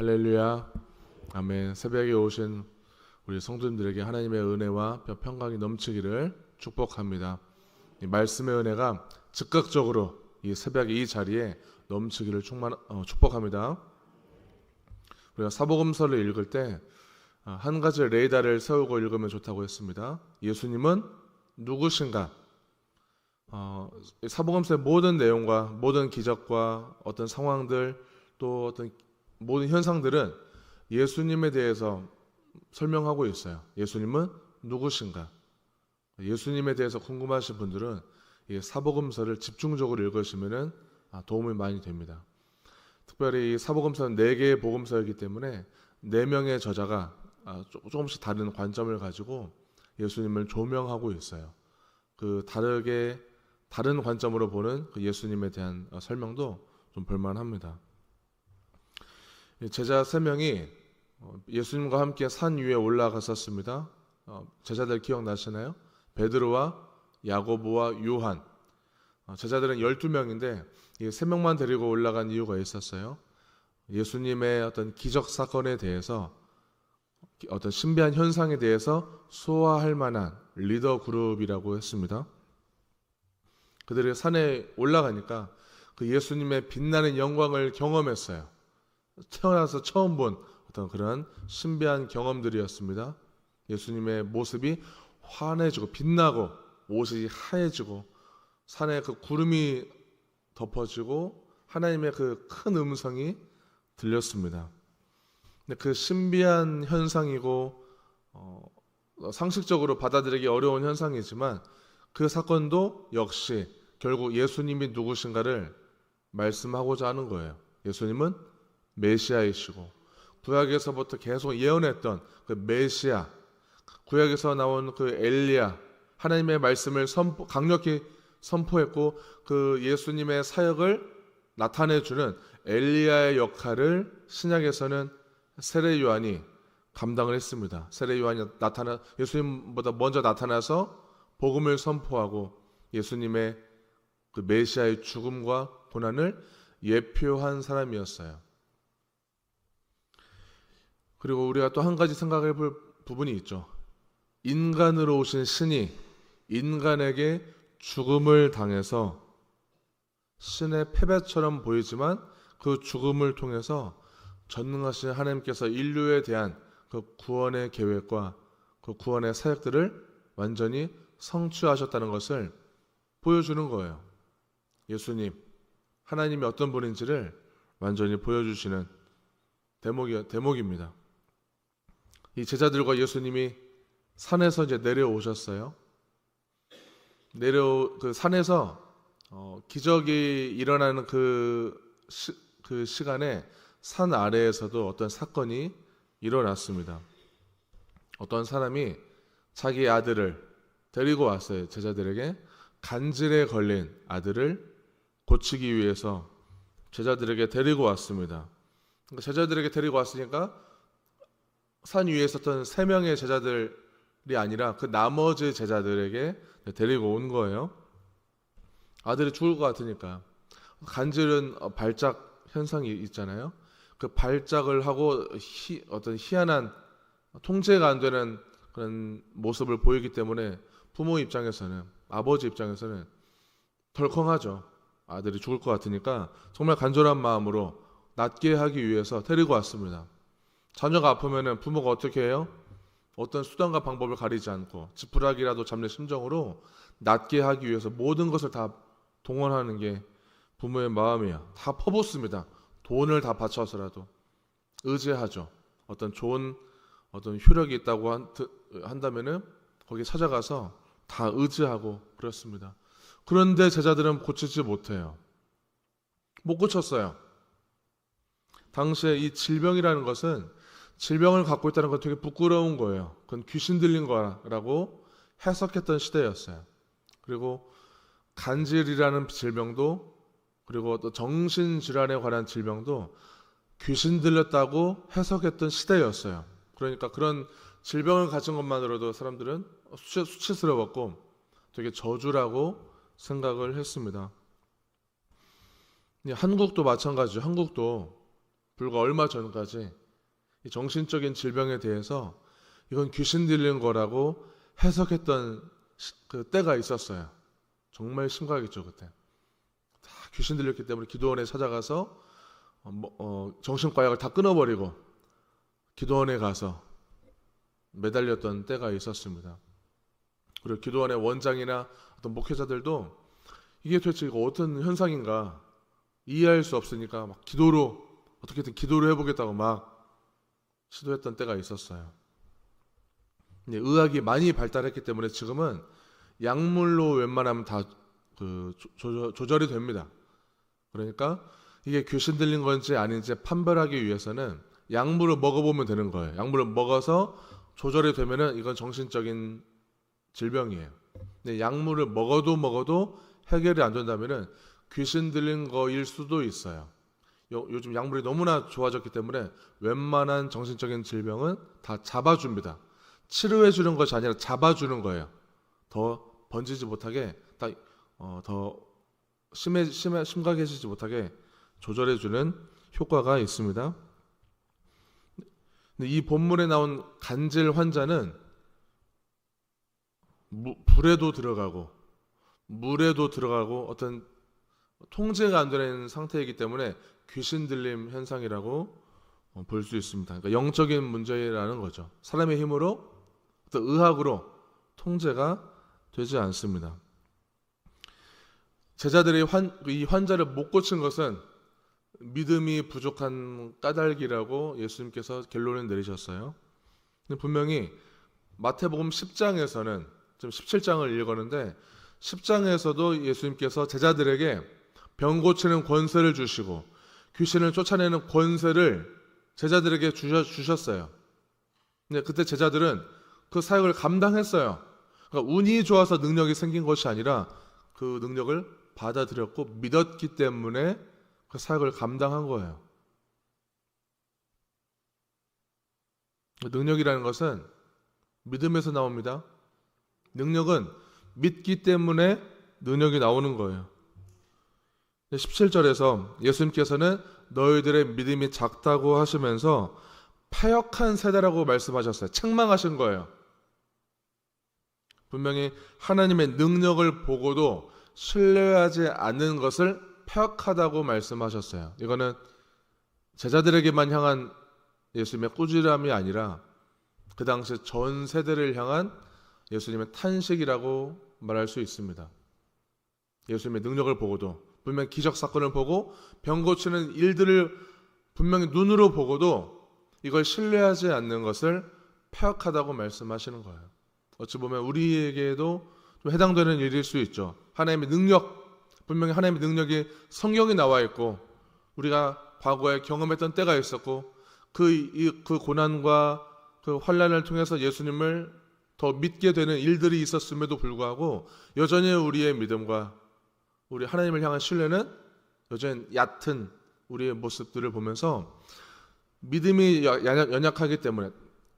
할렐루야. 아멘. 새벽에 오신 우리 성도님들에게 하나님의 은혜와 평강이 넘치기를 축복합니다. 이 말씀의 은혜가 즉각적으로 이 새벽에 이 자리에 넘치기를 축복합니다. 우리가 사복음서를 읽을 때 한 가지 레이더를 세우고 읽으면 좋다고 했습니다. 예수님은 누구신가? 사복음서의 모든 내용과 모든 기적과 어떤 상황들 또 어떤 모든 현상들은 예수님에 대해서 설명하고 있어요. 예수님은 누구신가? 예수님에 대해서 궁금하신 분들은 이 사복음서를 집중적으로 읽으시면 도움이 많이 됩니다. 특별히 이 사복음서는 4개의 복음서이기 때문에 4명의 저자가 조금씩 다른 관점을 가지고 예수님을 조명하고 있어요. 그 다른 관점으로 보는 그 예수님에 대한 설명도 좀 볼만합니다. 제자 3명이 예수님과 함께 산 위에 올라갔었습니다. 제자들 기억나시나요? 베드로와 야고보와 요한. 제자들은 12명인데 이 3명만 데리고 올라간 이유가 있었어요. 예수님의 어떤 기적 사건에 대해서 어떤 신비한 현상에 대해서 소화할 만한 리더 그룹이라고 했습니다. 그들이 산에 올라가니까 그 예수님의 빛나는 영광을 경험했어요. 태어나서 처음 본 어떤 그런 신비한 경험들이었습니다. 예수님의 모습이 환해지고 빛나고 옷이 하얘지고 산에 그 구름이 덮어지고 하나님의 그 큰 음성이 들렸습니다. 근데 그 신비한 현상이고 상식적으로 받아들이기 어려운 현상이지만 그 사건도 역시 결국 예수님이 누구신가를 말씀하고자 하는 거예요. 예수님은 메시아이시고 구약에서부터 계속 예언했던 그 메시아, 구약에서 나온 그 엘리야, 하나님의 말씀을 강력히 선포했고 그 예수님의 사역을 나타내주는 엘리야의 역할을 신약에서는 세례 요한이 감당을 했습니다. 세례 요한이 예수님보다 먼저 나타나서 복음을 선포하고 예수님의 그 메시아의 죽음과 고난을 예표한 사람이었어요. 그리고 우리가 또 한 가지 생각해 볼 부분이 있죠. 인간으로 오신 신이 인간에게 죽음을 당해서 신의 패배처럼 보이지만 그 죽음을 통해서 전능하신 하나님께서 인류에 대한 그 구원의 계획과 그 구원의 사역들을 완전히 성취하셨다는 것을 보여주는 거예요. 예수님, 하나님이 어떤 분인지를 완전히 보여주시는 대목입니다. 이 제자들과 예수님이 산에서 이제 내려오셨어요. 그 산에서 기적이 일어나는 그 시간에 산 아래에서도 어떤 사건이 일어났습니다. 어떤 사람이 자기 아들을 데리고 왔어요. 제자들에게 간질에 걸린 아들을 고치기 위해서 제자들에게 데리고 왔습니다. 그러니까 제자들에게 데리고 왔으니까 산 위에 있었던 3명의 제자들이 아니라 그 나머지 제자들에게 데리고 온 거예요. 아들이 죽을 것 같으니까. 간질은 발작 현상이 있잖아요. 그 발작을 하고 어떤 희한한 통제가 안 되는 그런 모습을 보이기 때문에 부모 입장에서는, 아버지 입장에서는 덜컹하죠. 아들이 죽을 것 같으니까 정말 간절한 마음으로 낫게 하기 위해서 데리고 왔습니다. 자녀가 아프면 부모가 어떻게 해요? 어떤 수단과 방법을 가리지 않고 지푸라기라도 잡는 심정으로 낫게 하기 위해서 모든 것을 다 동원하는 게 부모의 마음이에요. 다 퍼붓습니다. 돈을 다 바쳐서라도 의지하죠. 어떤 좋은 어떤 효력이 있다고 한다면은 거기 찾아가서 다 의지하고 그렇습니다. 그런데 제자들은 고치지 못해요. 못 고쳤어요. 당시에 이 질병이라는 것은 질병을 갖고 있다는 건 되게 부끄러운 거예요. 그건 귀신 들린 거라고 해석했던 시대였어요. 그리고 간질이라는 질병도 그리고 또 정신질환에 관한 질병도 귀신 들렸다고 해석했던 시대였어요. 그러니까 그런 질병을 가진 것만으로도 사람들은 수치스러웠고 되게 저주라고 생각을 했습니다. 한국도 마찬가지죠. 한국도 불과 얼마 전까지 이 정신적인 질병에 대해서 이건 귀신 들린 거라고 해석했던 그 때가 있었어요. 정말 심각했죠 그때. 다 귀신 들렸기 때문에 기도원에 찾아가서 정신과약을 다 끊어버리고 기도원에 가서 매달렸던 때가 있었습니다. 그리고 기도원의 원장이나 어떤 목회자들도 이게 도대체 이거 어떤 현상인가 이해할 수 없으니까 막 기도로 어떻게든 기도를 해보겠다고 막 시도했던 때가 있었어요. 근데 의학이 많이 발달했기 때문에 지금은 약물로 웬만하면 다 조절이 됩니다. 그러니까 이게 귀신 들린 건지 아닌지 판별하기 위해서는 약물을 먹어보면 되는 거예요. 약물을 먹어서 조절이 되면은 이건 정신적인 질병이에요. 근데 약물을 먹어도 해결이 안 된다면은 귀신 들린 거일 수도 있어요. 요즘 약물이 너무나 좋아졌기 때문에 웬만한 정신적인 질병은 다 잡아줍니다. 치료해 주는 것이 아니라 잡아주는 거예요. 더 번지지 못하게, 더 심각해지지 못하게 조절해 주는 효과가 있습니다. 근데 이 본문에 나온 간질 환자는 불에도 들어가고 물에도 들어가고 어떤 통제가 안 되는 상태이기 때문에 귀신 들림 현상이라고 볼 수 있습니다. 그러니까 영적인 문제라는 거죠. 사람의 힘으로 어떤 의학으로 통제가 되지 않습니다. 제자들이 이 환자를 못 고친 것은 믿음이 부족한 까닭이라고 예수님께서 결론을 내리셨어요. 근데 분명히 마태복음 10장에서는 지금 17장을 읽었는데 10장에서도 예수님께서 제자들에게 병 고치는 권세를 주시고 귀신을 쫓아내는 권세를 제자들에게 주셨어요. 근데 그때 제자들은 그 사역을 감당했어요. 그러니까 운이 좋아서 능력이 생긴 것이 아니라 그 능력을 받아들였고 믿었기 때문에 그 사역을 감당한 거예요. 능력이라는 것은 믿음에서 나옵니다. 능력은 믿기 때문에 능력이 나오는 거예요. 17절에서 예수님께서는 너희들의 믿음이 작다고 하시면서 패역한 세대라고 말씀하셨어요. 책망하신 거예요. 분명히 하나님의 능력을 보고도 신뢰하지 않는 것을 패역하다고 말씀하셨어요. 이거는 제자들에게만 향한 예수님의 꾸지람이 아니라 그 당시 전 세대를 향한 예수님의 탄식이라고 말할 수 있습니다. 예수님의 능력을 보고도 분명히 기적 사건을 보고 병 고치는 일들을 분명히 눈으로 보고도 이걸 신뢰하지 않는 것을 패역하다고 말씀하시는 거예요. 어찌 보면 우리에게도 좀 해당되는 일일 수 있죠. 하나님의 능력, 분명히 하나님의 능력이 성경에 나와 있고 우리가 과거에 경험했던 때가 있었고 그 고난과 그 환난을 통해서 예수님을 더 믿게 되는 일들이 있었음에도 불구하고 여전히 우리의 믿음과 우리 하나님을 향한 신뢰는 여전히 얕은 우리의 모습들을 보면서 믿음이 연약하기 때문에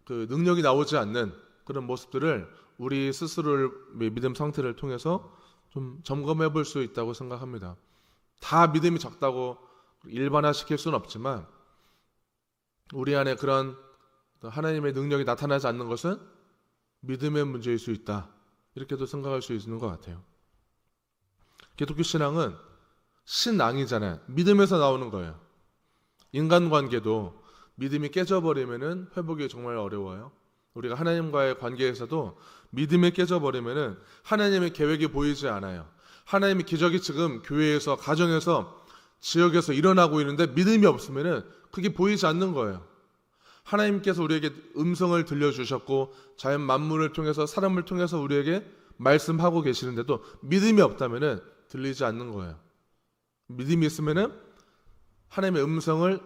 그 능력이 나오지 않는 그런 모습들을 우리 스스로의 믿음 상태를 통해서 좀 점검해 볼 수 있다고 생각합니다. 다 믿음이 적다고 일반화시킬 수는 없지만 우리 안에 그런 하나님의 능력이 나타나지 않는 것은 믿음의 문제일 수 있다. 이렇게도 생각할 수 있는 것 같아요. 기독교 신앙은 신앙이잖아요. 믿음에서 나오는 거예요. 인간관계도 믿음이 깨져버리면 회복이 정말 어려워요. 우리가 하나님과의 관계에서도 믿음이 깨져버리면 하나님의 계획이 보이지 않아요. 하나님의 기적이 지금 교회에서, 가정에서, 지역에서 일어나고 있는데 믿음이 없으면 그게 보이지 않는 거예요. 하나님께서 우리에게 음성을 들려주셨고 자연 만물을 통해서 사람을 통해서 우리에게 말씀하고 계시는데도 믿음이 없다면 들리지 않는 거예요. 믿음이 있으면 하나님의 음성을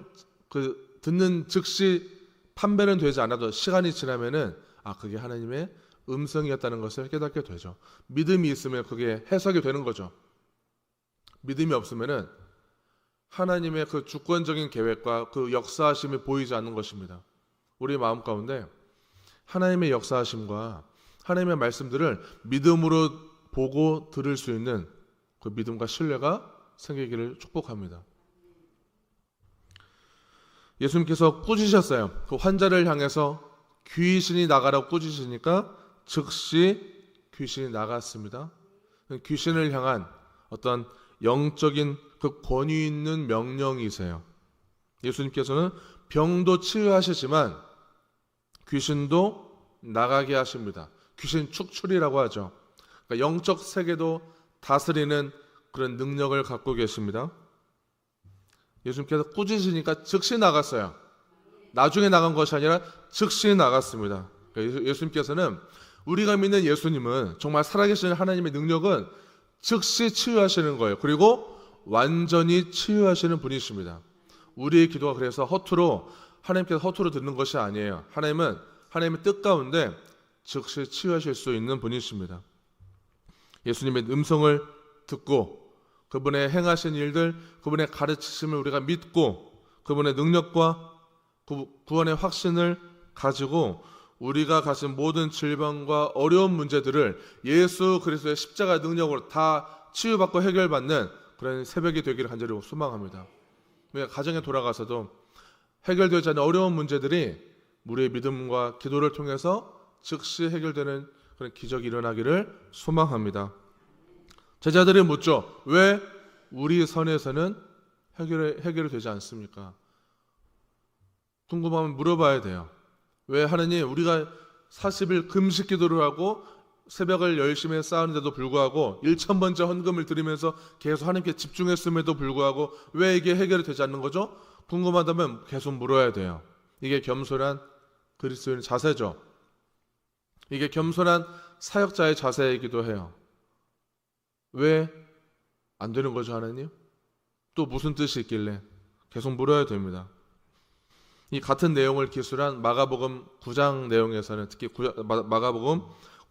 듣는 즉시 판별은 되지 않아도 시간이 지나면은 그게 하나님의 음성이었다는 것을 깨닫게 되죠. 믿음이 있으면 그게 해석이 되는 거죠. 믿음이 없으면은 하나님의 그 주권적인 계획과 그 역사하심이 보이지 않는 것입니다. 우리 마음 가운데 하나님의 역사하심과 하나님의 말씀들을 믿음으로 보고 들을 수 있는 그 믿음과 신뢰가 생기기를 축복합니다. 예수님께서 꾸짖으셨어요. 그 환자를 향해서 귀신이 나가라고 꾸짖으시니까 즉시 귀신이 나갔습니다. 귀신을 향한 어떤 영적인 그 권위 있는 명령이세요. 예수님께서는 병도 치유하시지만 귀신도 나가게 하십니다. 귀신 축출이라고 하죠. 그러니까 영적 세계도 다스리는 그런 능력을 갖고 계십니다. 예수님께서 꾸짖으시니까 즉시 나갔어요. 나중에 나간 것이 아니라 즉시 나갔습니다. 그러니까 예수님께서는, 우리가 믿는 예수님은, 정말 살아계신 하나님의 능력은 즉시 치유하시는 거예요. 그리고 완전히 치유하시는 분이십니다. 우리의 기도가 그래서 하나님께서 허투루 듣는 것이 아니에요. 하나님은 하나님의 뜻 가운데 즉시 치유하실 수 있는 분이십니다. 예수님의 음성을 듣고 그분의 행하신 일들, 그분의 가르치심을 우리가 믿고 그분의 능력과 구원의 확신을 가지고 우리가 가진 모든 질병과 어려운 문제들을 예수 그리스도의 십자가 능력으로 다 치유받고 해결받는 그런 새벽이 되기를 간절히 소망합니다. 우리가 가정에 돌아가서도 해결되지 않는 어려운 문제들이 우리의 믿음과 기도를 통해서 즉시 해결되는 그런 기적이 일어나기를 소망합니다. 제자들이 묻죠. 왜 우리 선에서는 해결이 되지 않습니까? 궁금하면 물어봐야 돼요. 왜 하느님, 우리가 40일 금식 기도를 하고 새벽을 열심히 쌓았는데도 불구하고 1,000번째 헌금을 드리면서 계속 하나님께 집중했음에도 불구하고 왜 이게 해결이 되지 않는 거죠? 궁금하다면 계속 물어야 돼요. 이게 겸손한 그리스도인의 자세죠. 이게 겸손한 사역자의 자세이기도 해요. 왜 안 되는 거죠, 하나님? 또 무슨 뜻이 있길래? 계속 물어야 됩니다. 이 같은 내용을 기술한 마가복음 9장 내용에서는, 특히 마가복음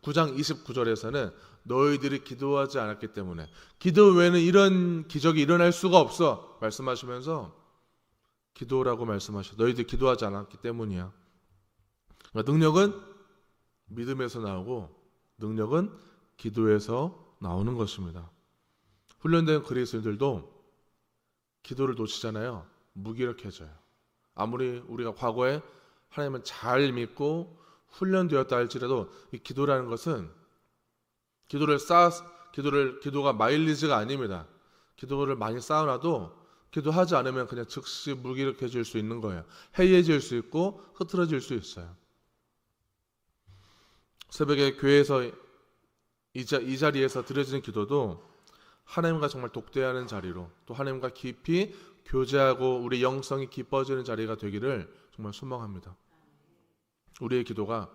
9장 29절에서는 너희들이 기도하지 않았기 때문에, 기도 외에는 이런 기적이 일어날 수가 없어 말씀하시면서 기도라고 말씀하셔. 너희들이 기도하지 않았기 때문이야. 그러니까 능력은 믿음에서 나오고 능력은 기도에서 나오는 것입니다. 훈련된 그리스도인들도 기도를 놓치잖아요. 무기력해져요. 아무리 우리가 과거에 하나님을 잘 믿고 훈련되었다 할지라도 이 기도라는 것은 기도가 마일리지가 아닙니다. 기도를 많이 쌓아놔도 기도하지 않으면 그냥 즉시 무기력해질 수 있는 거예요. 해이해질 수 있고 흐트러질 수 있어요. 새벽에 교회에서 이 자리에서 드려지는 기도도 하나님과 정말 독대하는 자리로, 또 하나님과 깊이 교제하고 우리 영성이 깊어지는 자리가 되기를 정말 소망합니다. 우리의 기도가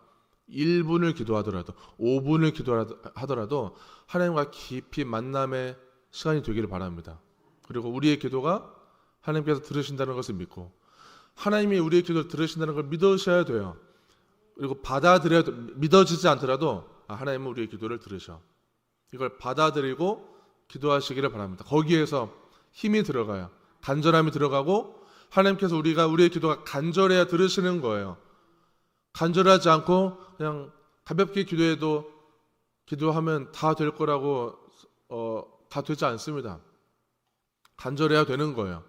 1분을 기도하더라도 5분을 기도하더라도 하나님과 깊이 만남의 시간이 되기를 바랍니다. 그리고 우리의 기도가 하나님께서 들으신다는 것을 믿고, 하나님이 우리의 기도를 들으신다는 걸 믿으셔야 돼요. 그리고 믿어지지 않더라도 하나님은 우리의 기도를 들으셔. 이걸 받아들이고 기도하시기를 바랍니다. 거기에서 힘이 들어가요. 간절함이 들어가고, 하나님께서 우리의 기도가 간절해야 들으시는 거예요. 간절하지 않고 그냥 가볍게 기도하면 다 될 거라고 다 되지 않습니다. 간절해야 되는 거예요.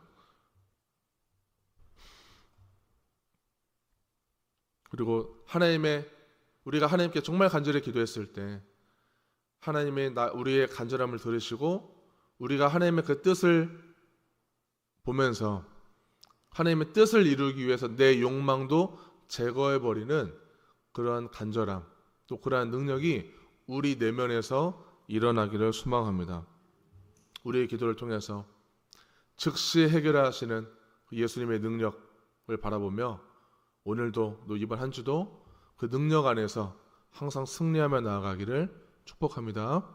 그리고 우리가 하나님께 정말 간절히 기도했을 때 하나님의 우리의 간절함을 들으시고, 우리가 하나님의 그 뜻을 보면서 하나님의 뜻을 이루기 위해서 내 욕망도 제거해버리는 그러한 간절함, 또 그러한 능력이 우리 내면에서 일어나기를 소망합니다. 우리의 기도를 통해서 즉시 해결하시는 예수님의 능력을 바라보며 오늘도, 이번 한 주도 그 능력 안에서 항상 승리하며 나아가기를 축복합니다.